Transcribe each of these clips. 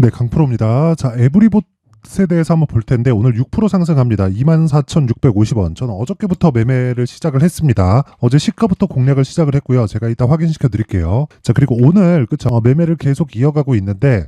네, 강프로입니다. 자, 에브리봇에 대해서 한번 볼 텐데 오늘 6% 상승합니다. 24,650원. 저는 어저께부터 매매를 시작을 했습니다. 어제 시가부터 공략을 시작을 했고요. 제가 이따 확인시켜 드릴게요. 자, 그리고 오늘 그쵸, 매매를 계속 이어가고 있는데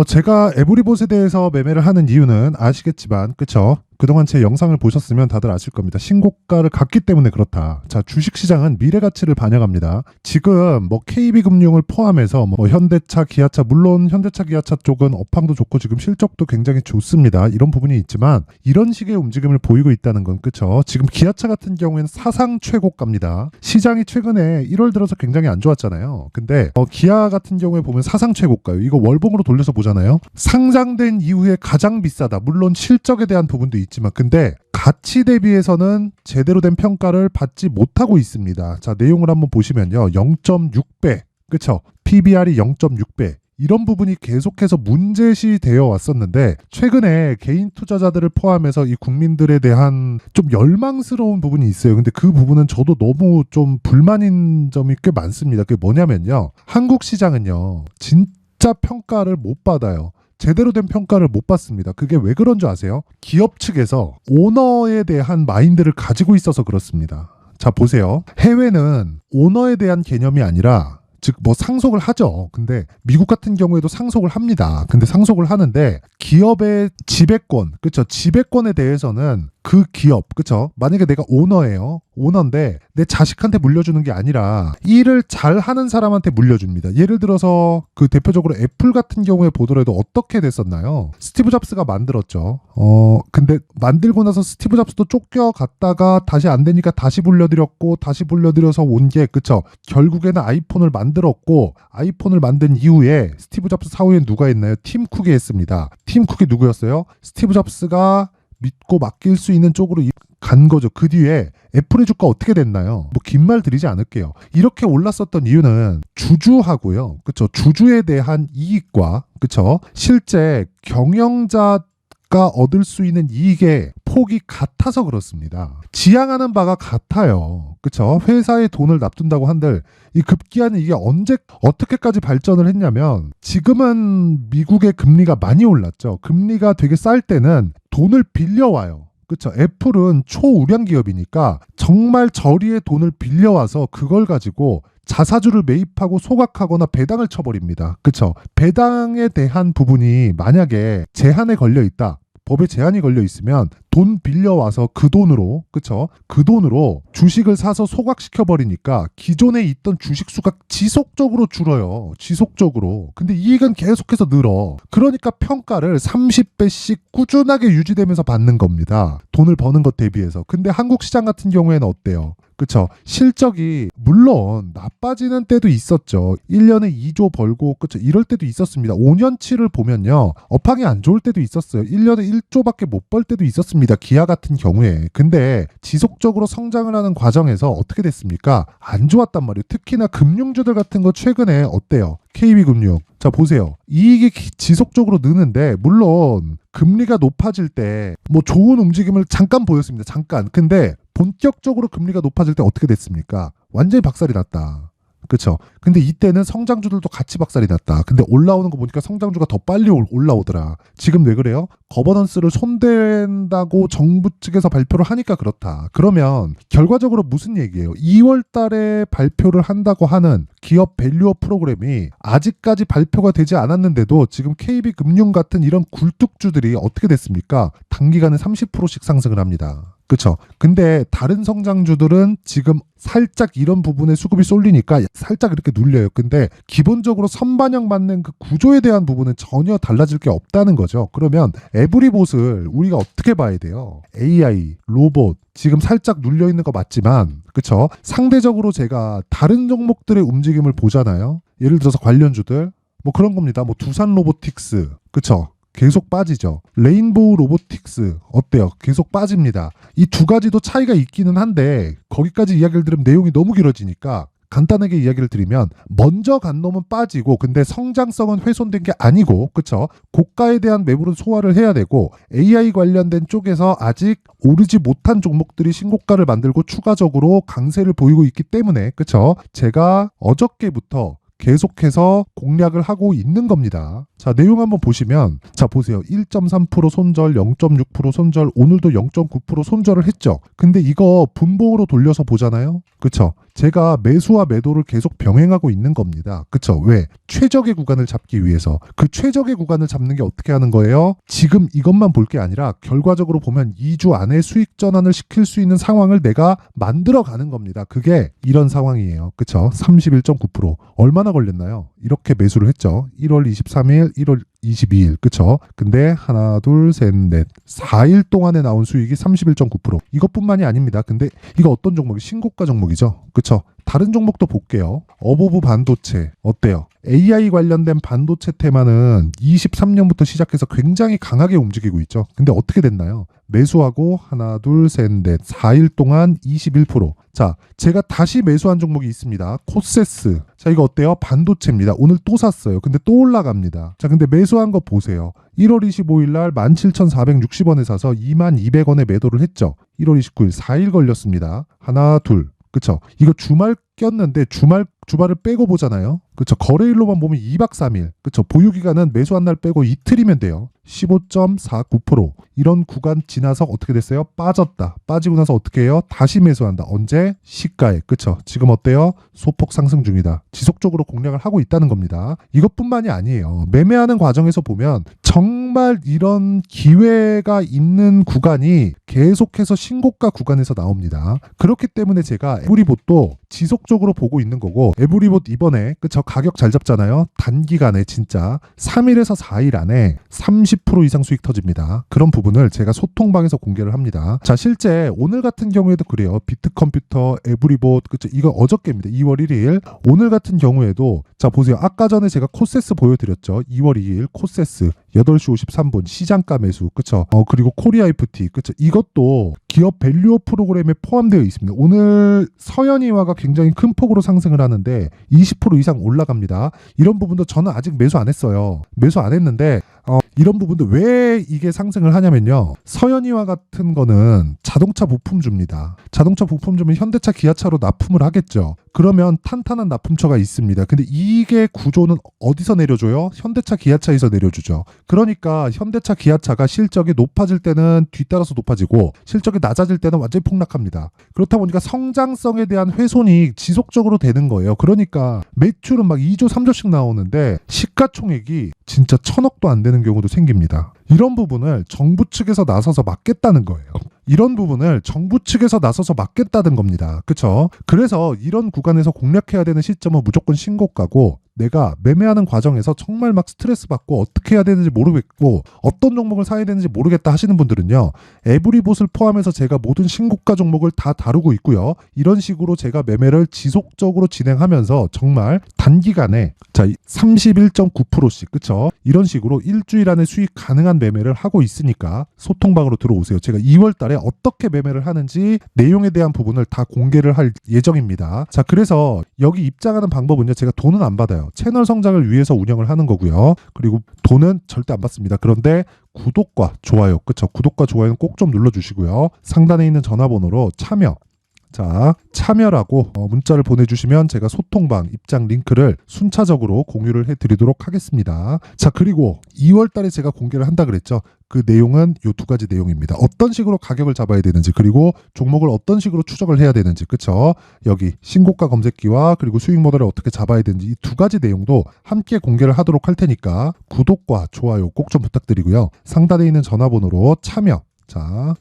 제가 에브리봇에 대해서 매매를 하는 이유는 아시겠지만, 그쵸? 그동안 제 영상을 보셨으면 다들 아실 겁니다. 신고가를 갔기 때문에 그렇다. 자, 주식시장은 미래가치를 반영합니다. 지금 KB금융을 포함해서 현대차, 기아차, 물론 현대차, 기아차 쪽은 업황도 좋고 지금 실적도 굉장히 좋습니다. 이런 부분이 있지만 이런 식의 움직임을 보이고 있다는 건, 그쵸? 지금 기아차 같은 경우에는 사상 최고가입니다. 시장이 최근에 1월 들어서 굉장히 안 좋았잖아요. 근데 기아 같은 경우에 보면 사상 최고가요. 이거 월봉으로 돌려서 보잖아요. 상장된 이후에 가장 비싸다. 물론 실적에 대한 부분도 있지만, 근데 가치 대비해서는 제대로 된 평가를 받지 못하고 있습니다. 자, 내용을 한번 보시면요. 0.6배, 그쵸? PBR이 0.6배. 이런 부분이 계속해서 문제시 되어 왔었는데, 최근에 개인 투자자들을 포함해서 이 국민들에 대한 좀 열망스러운 부분이 있어요. 근데 그 부분은 저도 너무 좀 불만인 점이 꽤 많습니다. 그게 뭐냐면요. 한국 시장은요, 진짜 평가를 못 받아요. 제대로 된 평가를 못 받습니다. 그게 왜 그런 줄 아세요? 기업 측에서 오너에 대한 마인드를 가지고 있어서 그렇습니다. 자, 보세요. 해외는 오너에 대한 개념이 아니라, 즉 상속을 하죠. 근데 미국 같은 경우에도 상속을 합니다. 근데 상속을 하는데 기업의 지배권, 그쵸? 지배권에 대해서는 그 기업, 그쵸? 만약에 내가 오너예요. 오너인데 내 자식한테 물려주는 게 아니라 일을 잘하는 사람한테 물려줍니다. 예를 들어서 그 대표적으로 애플 같은 경우에 보더라도 어떻게 됐었나요? 스티브 잡스가 만들었죠. 근데 만들고 나서 스티브 잡스도 쫓겨갔다가 다시 안 되니까 다시 불려드렸고 다시 불려드려서 온 게, 그쵸? 결국에는 아이폰을 만들었고, 아이폰을 만든 이후에 스티브 잡스 사후에 누가 했나요? 팀 쿡이 했습니다. 팀 쿡이 누구였어요? 스티브 잡스가 믿고 맡길 수 있는 쪽으로 간 거죠. 그 뒤에 애플의 주가 어떻게 됐나요? 긴 말 드리지 않을게요. 이렇게 올랐었던 이유는 주주하고요. 그쵸? 주주에 대한 이익과, 그쵸? 실제 경영자가 얻을 수 있는 이익의 폭이 같아서 그렇습니다. 지향하는 바가 같아요. 그쵸? 회사에 돈을 납둔다고 한들 이 급기야는 이게 언제 어떻게까지 발전을 했냐면, 지금은 미국의 금리가 많이 올랐죠. 금리가 되게 쌀 때는 돈을 빌려와요. 그쵸? 애플은 초우량 기업이니까 정말 저리의 돈을 빌려와서 그걸 가지고 자사주를 매입하고 소각하거나 배당을 쳐버립니다. 그쵸? 배당에 대한 부분이 만약에 제한에 걸려 있다. 법에 제한이 걸려 있으면 돈 빌려와서 그 돈으로, 그쵸? 그 돈으로 주식을 사서 소각시켜 버리니까 기존에 있던 주식 수가 지속적으로 줄어요. 지속적으로. 근데 이익은 계속해서 늘어. 그러니까 평가를 30배씩 꾸준하게 유지되면서 받는 겁니다. 돈을 버는 것 대비해서. 근데 한국 시장 같은 경우에는 어때요? 그쵸? 실적이 물론 나빠지는 때도 있었죠. 1년에 2조 벌고, 그쵸? 이럴 때도 있었습니다. 5년치를 보면요, 업황이 안 좋을 때도 있었어요. 1년에 1조밖에 못 벌 때도 있었습니다. 기아 같은 경우에. 근데 지속적으로 성장을 하는 과정에서 어떻게 됐습니까? 안 좋았단 말이에요. 특히나 금융주들 같은 거 최근에 어때요? KB금융. 자, 보세요. 이익이 지속적으로 느는데, 물론 금리가 높아질 때 좋은 움직임을 잠깐 보였습니다. 잠깐. 근데 본격적으로 금리가 높아질 때 어떻게 됐습니까? 완전히 박살이 났다. 그쵸? 근데 이때는 성장주들도 같이 박살이 났다. 근데 올라오는 거 보니까 성장주가 더 빨리 올라오더라. 지금 왜 그래요? 거버넌스를 손댄다고 정부 측에서 발표를 하니까 그렇다. 그러면 결과적으로 무슨 얘기예요? 2월 달에 발표를 한다고 하는 기업 밸류업 프로그램이 아직까지 발표가 되지 않았는데도 지금 KB금융 같은 이런 굴뚝주들이 어떻게 됐습니까? 단기간에 30%씩 상승을 합니다. 그쵸? 근데 다른 성장주들은 지금 살짝 이런 부분에 수급이 쏠리니까 살짝 이렇게 눌려요. 근데 기본적으로 선반영 맞는 그 구조에 대한 부분은 전혀 달라질 게 없다는 거죠. 그러면 에브리봇을 우리가 어떻게 봐야 돼요? AI, 로봇, 지금 살짝 눌려 있는 거 맞지만, 그쵸? 상대적으로 제가 다른 종목들의 움직임을 보잖아요. 예를 들어서 관련주들, 그런 겁니다. 두산 로보틱스, 그쵸? 계속 빠지죠. 레인보우 로보틱스 어때요? 계속 빠집니다. 이 두 가지도 차이가 있기는 한데 거기까지 이야기를 들으면 내용이 너무 길어지니까 간단하게 이야기를 드리면, 먼저 간 놈은 빠지고 근데 성장성은 훼손된 게 아니고, 그쵸? 고가에 대한 매물은 소화를 해야 되고, AI 관련된 쪽에서 아직 오르지 못한 종목들이 신고가를 만들고 추가적으로 강세를 보이고 있기 때문에, 그쵸? 제가 어저께부터 계속해서 공략을 하고 있는 겁니다. 자, 내용 한번 보시면, 자, 보세요. 1.3% 손절, 0.6% 손절, 오늘도 0.9% 손절을 했죠. 근데 이거 분봉으로 돌려서 보잖아요. 그쵸? 제가 매수와 매도를 계속 병행하고 있는 겁니다. 그쵸? 왜? 최적의 구간을 잡기 위해서. 그 최적의 구간을 잡는 게 어떻게 하는 거예요? 지금 이것만 볼 게 아니라 결과적으로 보면 2주 안에 수익 전환을 시킬 수 있는 상황을 내가 만들어 가는 겁니다. 그게 이런 상황이에요. 그쵸? 31.9%. 얼마나 걸렸나요? 이렇게 매수를 했죠. 1월 23일, 1월 22일. 그쵸? 근데 하나, 둘, 셋, 넷. 4일 동안에 나온 수익이 31.9%. 이것뿐만이 아닙니다. 근데 이거 어떤 종목이 신고가 종목이죠? 그쵸? 다른 종목도 볼게요. 어보브 반도체 어때요? AI 관련된 반도체 테마는 23년부터 시작해서 굉장히 강하게 움직이고 있죠. 근데 어떻게 됐나요? 매수하고 하나, 둘, 셋, 넷. 4일 동안 21%. 자, 제가 다시 매수한 종목이 있습니다. 코세스. 자, 이거 어때요? 반도체입니다. 오늘 또 샀어요. 근데 또 올라갑니다. 자, 근데 매수한 거 보세요. 1월 25일 날 17,460원에 사서 22,200원에 매도를 했죠. 1월 29일 4일 걸렸습니다. 하나, 둘. 그쵸? 이거 주말 꼈는데 주말을 빼고 보잖아요. 그쵸? 거래일로만 보면 2박 3일. 그쵸? 보유기간은 매수한 날 빼고 이틀이면 돼요. 15.49%. 이런 구간 지나서 어떻게 됐어요? 빠졌다. 빠지고 나서 어떻게 해요? 다시 매수한다. 언제? 시가에. 그쵸? 지금 어때요? 소폭 상승 중이다. 지속적으로 공략을 하고 있다는 겁니다. 이것뿐만이 아니에요. 매매하는 과정에서 보면 정말 이런 기회가 있는 구간이 계속해서 신고가 구간에서 나옵니다. 그렇기 때문에 제가 에브리봇도 지속적으로 보고 있는 거고, 에브리봇 이번에 그쵸? 가격 잘 잡잖아요. 단기간에 진짜 3일에서 4일 안에 30% 이상 수익 터집니다. 그런 부분을 제가 소통방에서 공개를 합니다. 자, 실제 오늘 같은 경우에도 그래요. 비트컴퓨터, 에브리봇, 그쵸? 이거 어저께입니다. 2월 1일. 오늘 같은 경우에도 자, 보세요. 아까 전에 제가 코세스 보여드렸죠. 2월 2일 코세스 8시 53분 시장가 매수. 그쵸? 그리고 코리아 FT. 그쵸? 이것도 기업 밸류업 프로그램에 포함되어 있습니다. 오늘 서현이화가 굉장히 큰 폭으로 상승을 하는데 20% 이상 올라갑니다. 이런 부분도 저는 아직 매수 안 했어요. 매수 안 했는데 이런 부분도 왜 이게 상승을 하냐면요. 서현이화 같은 거는 자동차 부품주입니다. 자동차 부품주면 현대차, 기아차로 납품을 하겠죠. 그러면 탄탄한 납품처가 있습니다. 근데 이게 구조는 어디서 내려줘요? 현대차, 기아차에서 내려주죠. 그러니까 현대차, 기아차가 실적이 높아질 때는 뒤따라서 높아지고 실적이 낮아질 때는 완전히 폭락합니다. 그렇다 보니까 성장성에 대한 훼손이 지속적으로 되는 거예요. 그러니까 매출은 막 2조, 3조씩 나오는데 시가총액이 진짜 1,000억도 안 되는 경우도 생깁니다. 이런 부분을 정부 측에서 나서서 막겠다는 거예요. 이런 부분을 정부 측에서 나서서 막겠다는 겁니다. 그쵸? 그래서 이런 구간에서 공략해야 되는 시점은 무조건 신고가고, 내가 매매하는 과정에서 정말 막 스트레스 받고 어떻게 해야 되는지 모르겠고 어떤 종목을 사야 되는지 모르겠다 하시는 분들은요. 에브리봇을 포함해서 제가 모든 신고가 종목을 다 다루고 있고요. 이런 식으로 제가 매매를 지속적으로 진행하면서 정말 단기간에 자 31.9%씩 그쵸? 이런 식으로 일주일 안에 수익 가능한 매매를 하고 있으니까 소통방으로 들어오세요. 제가 2월 달에 어떻게 매매를 하는지 내용에 대한 부분을 다 공개를 할 예정입니다. 자, 그래서 여기 입장하는 방법은요. 제가 돈은 안 받아요. 채널 성장을 위해서 운영을 하는 거고요. 그리고 돈은 절대 안 받습니다. 그런데 구독과 좋아요, 그쵸? 구독과 좋아요는 꼭 좀 눌러주시고요. 상단에 있는 전화번호로 참여라고 문자를 보내주시면 제가 소통방 입장 링크를 순차적으로 공유를 해드리도록 하겠습니다. 자, 그리고 2월 달에 제가 공개를 한다 그랬죠. 그 내용은 이 두 가지 내용입니다. 어떤 식으로 가격을 잡아야 되는지, 그리고 종목을 어떤 식으로 추적을 해야 되는지, 그쵸? 여기 신고가 검색기와 그리고 수익 모델을 어떻게 잡아야 되는지 이 두 가지 내용도 함께 공개를 하도록 할 테니까 구독과 좋아요 꼭 좀 부탁드리고요. 상단에 있는 전화번호로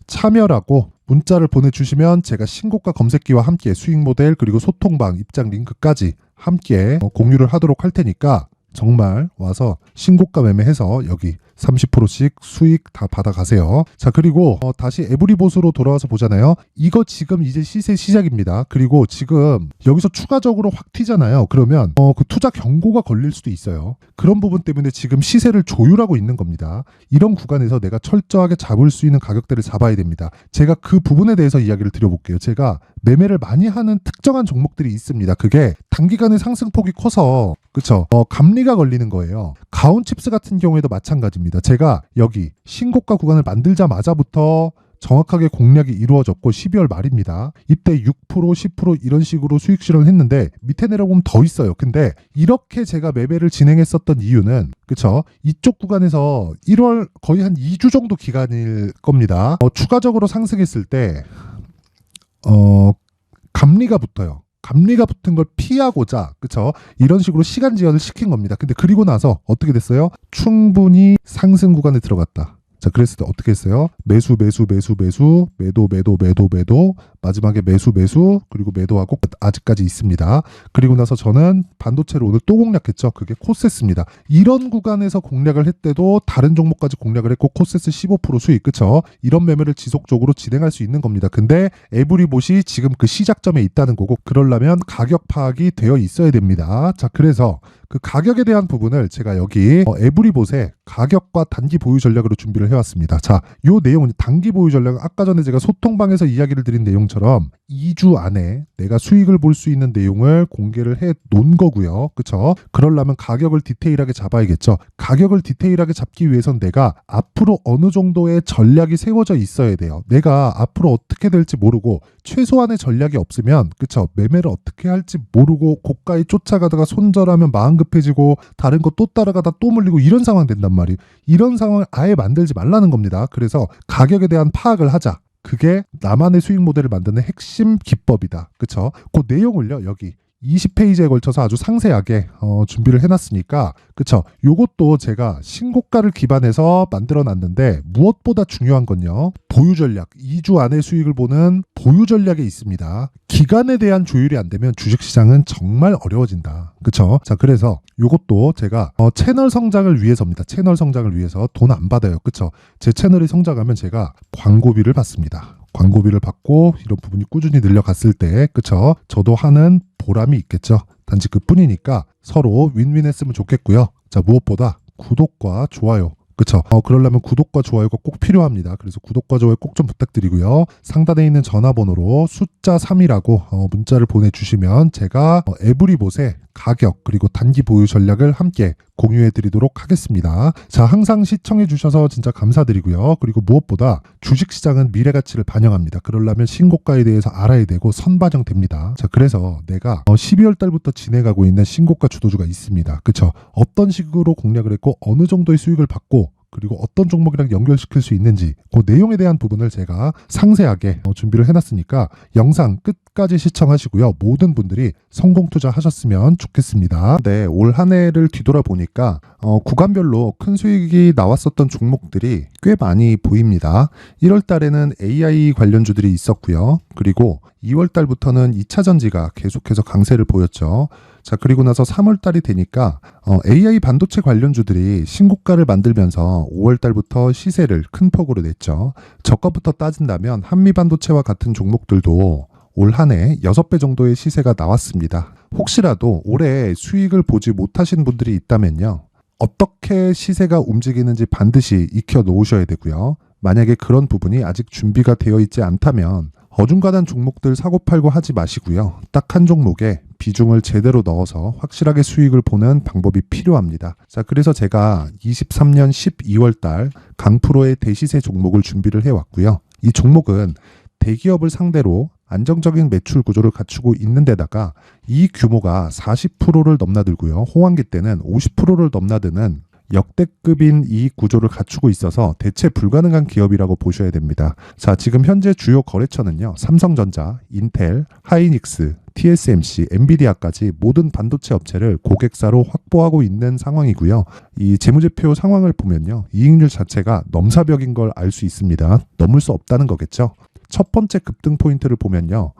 참여라고 문자를 보내주시면 제가 신고가 검색기와 함께 수익 모델 그리고 소통방 입장 링크까지 함께 공유를 하도록 할 테니까 정말 와서 신고가 매매해서 여기 30%씩 수익 다 받아가세요. 자, 그리고 다시 에브리봇으로 돌아와서 보잖아요. 이거 지금 이제 시세 시작입니다. 그리고 지금 여기서 추가적으로 확 튀잖아요. 그러면 그 투자 경고가 걸릴 수도 있어요. 그런 부분 때문에 지금 시세를 조율하고 있는 겁니다. 이런 구간에서 내가 철저하게 잡을 수 있는 가격대를 잡아야 됩니다. 제가 그 부분에 대해서 이야기를 드려볼게요. 제가 매매를 많이 하는 특정한 종목들이 있습니다. 그게 단기간에 상승폭이 커서 그쵸? 감리가 걸리는 거예요. 가온칩스 같은 경우에도 마찬가지입니다. 제가 여기 신고가 구간을 만들자마자부터 정확하게 공략이 이루어졌고 12월 말입니다. 이때 6%, 10% 이런 식으로 수익 실현을 했는데 밑에 내려보면 더 있어요. 근데 이렇게 제가 매매를 진행했었던 이유는 그쵸? 이쪽 구간에서 1월 거의 한 2주 정도 기간일 겁니다. 추가적으로 상승했을 때 감리가 붙어요. 감리가 붙은 걸 피하고자 그쵸? 이런 식으로 시간 지연을 시킨 겁니다. 근데 그리고 나서 어떻게 됐어요? 충분히 상승 구간에 들어갔다. 자, 그랬을 때 어떻게 했어요? 매수, 매도, 마지막에 매수, 그리고 매도하고 아직까지 있습니다. 그리고 나서 저는 반도체를 오늘 또 공략했죠. 그게 코세스입니다. 이런 구간에서 공략을 했대도 다른 종목까지 공략을 했고 코세스 15% 수익, 그쵸? 이런 매매를 지속적으로 진행할 수 있는 겁니다. 근데 에브리봇이 지금 그 시작점에 있다는 거고 그러려면 가격 파악이 되어 있어야 됩니다. 자, 그래서 그 가격에 대한 부분을 제가 여기 에브리봇의 가격과 단기 보유 전략으로 준비를 해왔습니다. 자, 요 내용은 단기 보유 전략은 아까 전에 제가 소통방에서 이야기를 드린 내용처럼 2주 안에 내가 수익을 볼 수 있는 내용을 공개를 해 놓은 거고요. 그쵸? 그러려면 가격을 디테일하게 잡아야겠죠. 가격을 디테일하게 잡기 위해선 내가 앞으로 어느 정도의 전략이 세워져 있어야 돼요. 내가 앞으로 어떻게 될지 모르고 최소한의 전략이 없으면 그쵸? 매매를 어떻게 할지 모르고 고가에 쫓아가다가 손절하면 마음 급해지고 다른 거 또 따라가다 또 물리고 이런 상황 된단 말이에요. 이런 상황을 아예 만들지 말라는 겁니다. 그래서 가격에 대한 파악을 하자. 그게 나만의 수익 모델을 만드는 핵심 기법이다. 그쵸? 그 내용을요, 여기 20페이지에 걸쳐서 아주 상세하게 준비를 해놨으니까 그쵸? 요것도 제가 신고가를 기반해서 만들어 놨는데 무엇보다 중요한 건요, 보유 전략, 2주 안에 수익을 보는 보유 전략에 있습니다. 기간에 대한 조율이 안 되면 주식시장은 정말 어려워진다. 그쵸? 자, 그래서 요것도 제가 채널 성장을 위해서입니다. 채널 성장을 위해서 돈 안 받아요. 그쵸? 제 채널이 성장하면 제가 광고비를 받습니다. 광고비를 받고 이런 부분이 꾸준히 늘려갔을 때 그쵸? 저도 하는 보람이 있겠죠. 단지 그뿐이니까 서로 윈윈했으면 좋겠고요. 자, 무엇보다 구독과 좋아요 그쵸? 그러려면 구독과 좋아요가 꼭 필요합니다. 그래서 구독과 좋아요 꼭 좀 부탁드리고요. 상단에 있는 전화번호로 숫자 3이라고 문자를 보내주시면 제가 에브리봇의 가격 그리고 단기 보유 전략을 함께 공유해 드리도록 하겠습니다. 자, 항상 시청해 주셔서 진짜 감사드리고요. 그리고 무엇보다 주식시장은 미래가치를 반영합니다. 그러려면 신고가에 대해서 알아야 되고 선반영됩니다. 자, 그래서 내가 12월 달부터 진행하고 있는 신고가 주도주가 있습니다. 그쵸? 어떤 식으로 공략을 했고 어느 정도의 수익을 받고 그리고 어떤 종목이랑 연결시킬 수 있는지 그 내용에 대한 부분을 제가 상세하게 준비를 해놨으니까 영상 끝까지 시청하시고요. 모든 분들이 성공 투자하셨으면 좋겠습니다. 네, 올 한 해를 뒤돌아보니까 구간별로 큰 수익이 나왔었던 종목들이 꽤 많이 보입니다. 1월 달에는 AI 관련주들이 있었고요. 그리고 2월 달부터는 2차 전지가 계속해서 강세를 보였죠. 자, 그리고 나서 3월 달이 되니까 AI 반도체 관련주들이 신고가를 만들면서 5월 달부터 시세를 큰 폭으로 냈죠. 저가부터 따진다면 한미 반도체와 같은 종목들도 올 한 해 6배 정도의 시세가 나왔습니다. 혹시라도 올해 수익을 보지 못하신 분들이 있다면요, 어떻게 시세가 움직이는지 반드시 익혀 놓으셔야 되고요. 만약에 그런 부분이 아직 준비가 되어 있지 않다면 어중간한 종목들 사고팔고 하지 마시고요. 딱 한 종목에 비중을 제대로 넣어서 확실하게 수익을 보는 방법이 필요합니다. 자, 그래서 제가 23년 12월 달 강프로의 대시세 종목을 준비를 해왔고요. 이 종목은 대기업을 상대로 안정적인 매출 구조를 갖추고 있는 데다가 이 규모가 40%를 넘나들고요. 호황기 때는 50%를 넘나드는 역대급인 이익 구조를 갖추고 있어서 대체 불가능한 기업이라고 보셔야 됩니다. 자, 지금 현재 주요 거래처는요, 삼성전자, 인텔, 하이닉스, TSMC, 엔비디아까지 모든 반도체 업체를 고객사로 확보하고 있는 상황이고요. 이 재무제표 상황을 보면요, 이익률 자체가 넘사벽인 걸 알 수 있습니다. 넘을 수 없다는 거겠죠. 첫 번째 급등 포인트를 보면요,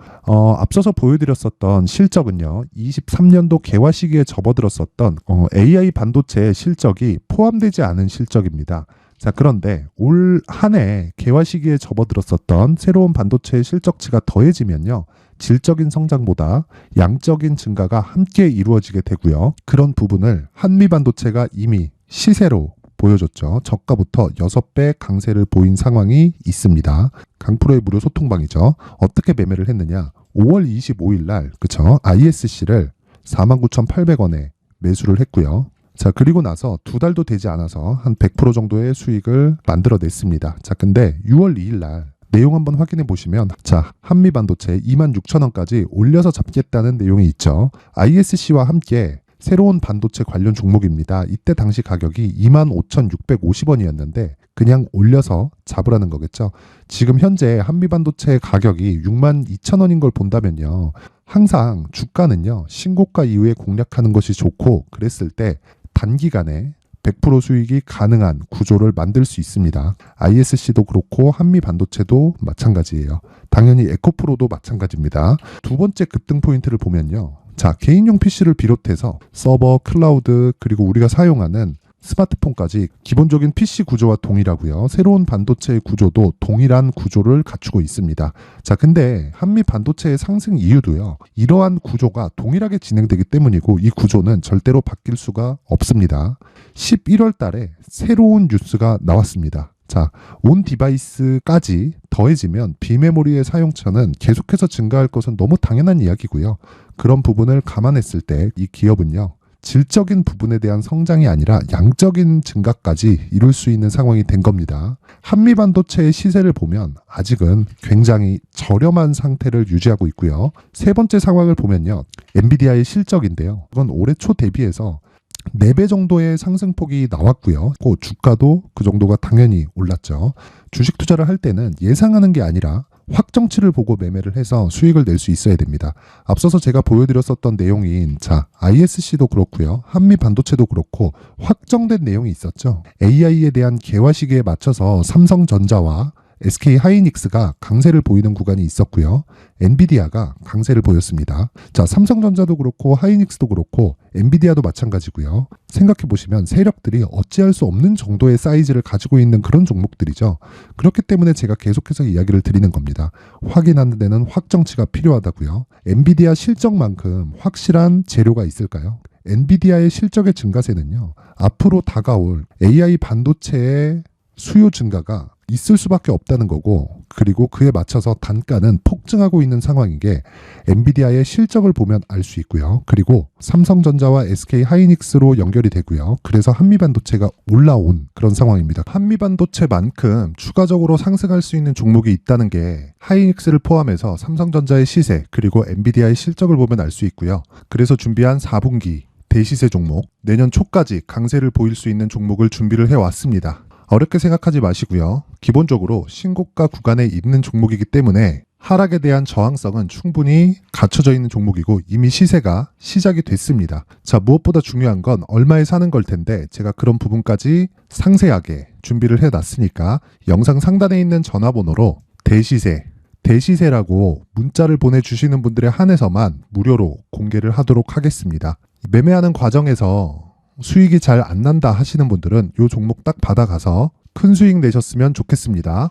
앞서서 보여드렸었던 실적은요, 23년도 개화 시기에 접어들었었던 AI 반도체의 실적이 포함되지 않은 실적입니다. 자, 그런데 올 한 해 개화 시기에 접어들었었던 새로운 반도체의 실적치가 더해지면요, 질적인 성장보다 양적인 증가가 함께 이루어지게 되고요. 그런 부분을 한미 반도체가 이미 시세로 보여줬죠. 저가부터 6배 강세를 보인 상황이 있습니다. 강프로의 무료 소통방이죠. 어떻게 매매를 했느냐? 5월 25일 날, 그쵸? ISC를 49,800원에 매수를 했고요. 자, 그리고 나서 2달도 되지 않아서 한 100% 정도의 수익을 만들어냈습니다. 자, 근데 6월 2일 날 내용 한번 확인해 보시면 자, 한미반도체 26,000원까지 올려서 잡겠다는 내용이 있죠. ISC와 함께 새로운 반도체 관련 종목입니다. 이때 당시 가격이 25,650원이었는데 그냥 올려서 잡으라는 거겠죠. 지금 현재 한미반도체 가격이 62,000원인 걸 본다면요. 항상 주가는요. 신고가 이후에 공략하는 것이 좋고 그랬을 때 단기간에 100% 수익이 가능한 구조를 만들 수 있습니다. ISC도 그렇고 한미반도체도 마찬가지예요. 당연히 에코프로도 마찬가지입니다. 두 번째 급등 포인트를 보면요. 자, 개인용 PC를 비롯해서 서버, 클라우드, 그리고 우리가 사용하는 스마트폰까지 기본적인 PC 구조와 동일하고요. 새로운 반도체의 구조도 동일한 구조를 갖추고 있습니다. 자, 근데 한미 반도체의 상승 이유도요. 이러한 구조가 동일하게 진행되기 때문이고 이 구조는 절대로 바뀔 수가 없습니다. 11월 달에 새로운 뉴스가 나왔습니다. 자, 온 디바이스까지 더해지면 비메모리의 사용처는 계속해서 증가할 것은 너무 당연한 이야기고요. 그런 부분을 감안했을 때 이 기업은요. 질적인 부분에 대한 성장이 아니라 양적인 증가까지 이룰 수 있는 상황이 된 겁니다. 한미반도체의 시세를 보면 아직은 굉장히 저렴한 상태를 유지하고 있고요. 세 번째 상황을 보면요. 엔비디아의 실적인데요. 이건 올해 초 대비해서 4배 정도의 상승폭이 나왔고요. 그 주가도 그 정도가 당연히 올랐죠. 주식 투자를 할 때는 예상하는 게 아니라 확정치를 보고 매매를 해서 수익을 낼 수 있어야 됩니다. 앞서서 제가 보여드렸었던 내용인 자, ISC도 그렇고요. 한미반도체도 그렇고 확정된 내용이 있었죠. AI에 대한 개화 시기에 맞춰서 삼성전자와 SK 하이닉스가 강세를 보이는 구간이 있었고요. 엔비디아가 강세를 보였습니다. 자, 삼성전자도 그렇고 하이닉스도 그렇고 엔비디아도 마찬가지고요. 생각해 보시면 세력들이 어찌할 수 없는 정도의 사이즈를 가지고 있는 그런 종목들이죠. 그렇기 때문에 제가 계속해서 이야기를 드리는 겁니다. 확인하는 데는 확정치가 필요하다고요. 엔비디아 실적만큼 확실한 재료가 있을까요? 엔비디아의 실적의 증가세는요. 앞으로 다가올 AI 반도체의 수요 증가가 있을 수밖에 없다는 거고 그리고 그에 맞춰서 단가는 폭증하고 있는 상황인 게 엔비디아의 실적을 보면 알 수 있고요. 그리고 삼성전자와 SK 하이닉스로 연결이 되고요. 그래서 한미반도체가 올라온 그런 상황입니다. 한미반도체만큼 추가적으로 상승할 수 있는 종목이 있다는 게 하이닉스를 포함해서 삼성전자의 시세 그리고 엔비디아의 실적을 보면 알 수 있고요. 그래서 준비한 4분기 대시세 종목, 내년 초까지 강세를 보일 수 있는 종목을 준비를 해왔습니다. 어렵게 생각하지 마시고요. 기본적으로 신고가 구간에 있는 종목이기 때문에 하락에 대한 저항성은 충분히 갖춰져 있는 종목이고 이미 시세가 시작이 됐습니다. 자, 무엇보다 중요한 건 얼마에 사는 걸 텐데 제가 그런 부분까지 상세하게 준비를 해놨으니까 영상 상단에 있는 전화번호로 대시세라고 문자를 보내주시는 분들에 한해서만 무료로 공개를 하도록 하겠습니다. 매매하는 과정에서 수익이 잘 안 난다 하시는 분들은 이 종목 딱 받아가서 큰 수익 내셨으면 좋겠습니다.